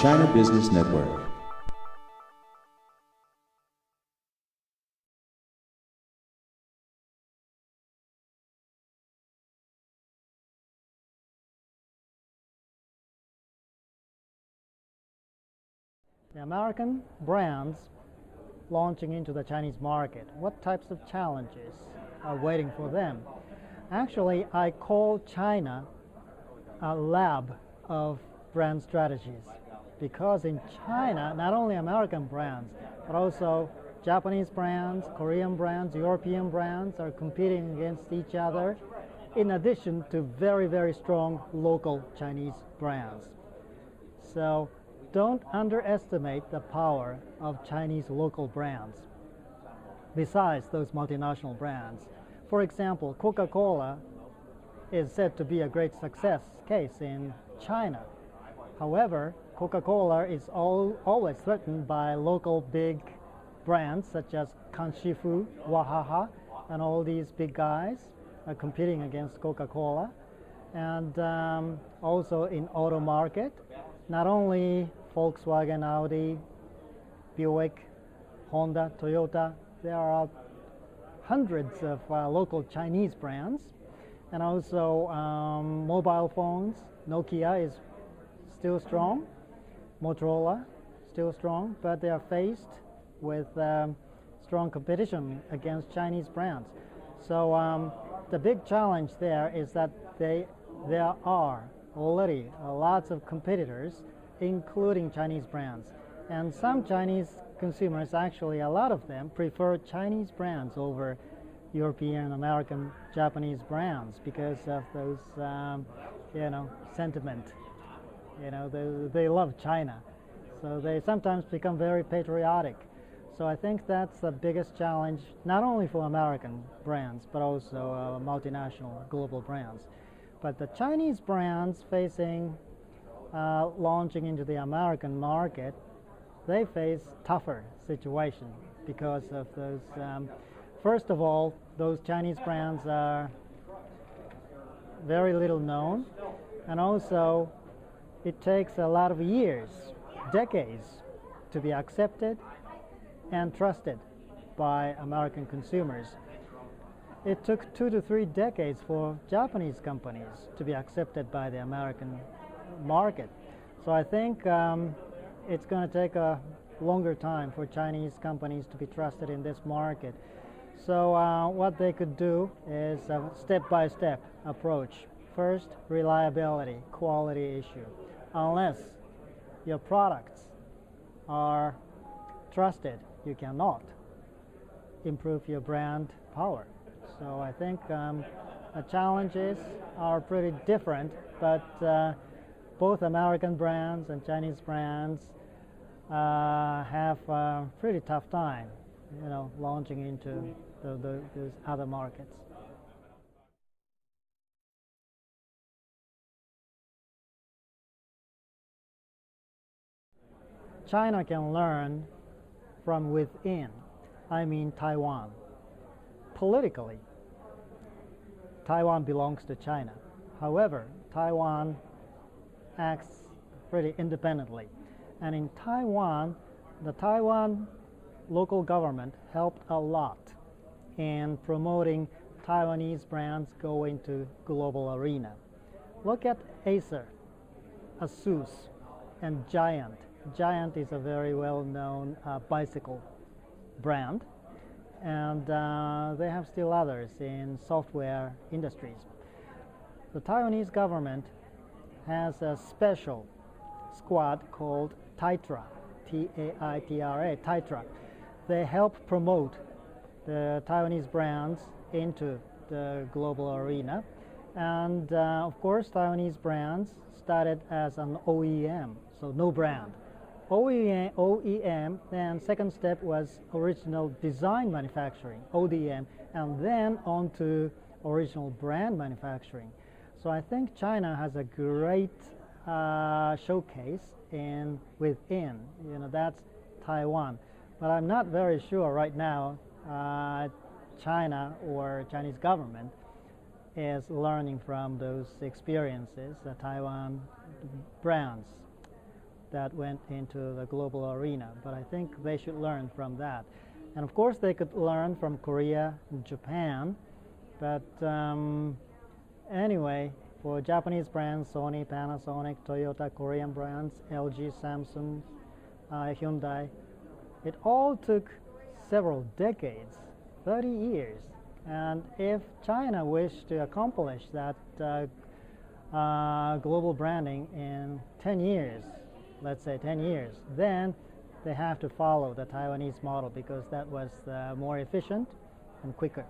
China Business Network. The American brands launching into the Chinese market, what types of challenges are waiting for them? Actually, I call China a lab of brand strategies because in China, not only American brands, but also Japanese brands, Korean brands, European brands are competing against each other in addition to very, very strong local Chinese brands. So don't underestimate the power of Chinese local brands besides those multinational brands. For example, Coca-Cola is said to be a great success case in China. However, Coca-Cola is always threatened by local big brands such as Kanshifu, Wahaha, and all these big guys are competing against Coca-Cola. And also in auto market, not only Volkswagen, Audi, Buick, Honda, Toyota, there are hundreds of local Chinese brands, and also mobile phones. Nokia is still strong, Motorola still strong, but they are faced with strong competition against Chinese brands. So the big challenge there is that there are already lots of competitors, including Chinese brands. And some Chinese consumers, actually a lot of them, prefer Chinese brands over European, American, Japanese brands because of those, sentiment. They love China. So they sometimes become very patriotic. So I think that's the biggest challenge, not only for American brands, but also multinational global brands. But the Chinese brands facing launching into the American market, they face tougher situation because of those. First of all, those Chinese brands are very little known, and also it takes a lot of years, decades, to be accepted and trusted by American consumers. It took 2 to 3 decades for Japanese companies to be accepted by the American market. So I think it's going to take a longer time for Chinese companies to be trusted in this market. So what they could do is a step-by-step approach. First, reliability, quality issue. Unless your products are trusted, you cannot improve your brand power. So I think the challenges are pretty different, but both American brands and Chinese brands have a pretty tough time, launching into those other markets. China can learn from within, I mean Taiwan. Politically, Taiwan belongs to China. However, Taiwan acts pretty independently. And in Taiwan, the Taiwan local government helped a lot in promoting Taiwanese brands going to global arena. Look at Acer, Asus, and Giant. Giant is a very well-known bicycle brand, and they have still others in software industries. The Taiwanese government has a special squad called TAITRA, T-A-I-T-R-A, TAITRA. They help promote the Taiwanese brands into the global arena. And of course, Taiwanese brands started as an OEM, so no brand. OEM, then second step was original design manufacturing, ODM, and then on to original brand manufacturing. So I think China has a great showcase within, that's Taiwan. But I'm not very sure right now China or Chinese government is learning from those experiences, the Taiwan brands. that went into the global arena. But I think they should learn from that. And of course, they could learn from Korea and Japan. But anyway, for Japanese brands, Sony, Panasonic, Toyota, Korean brands, LG, Samsung, Hyundai, it all took several decades, 30 years. And if China wished to accomplish that global branding in 10 years, let's say 10 years, then they have to follow the Taiwanese model because that was more efficient and quicker.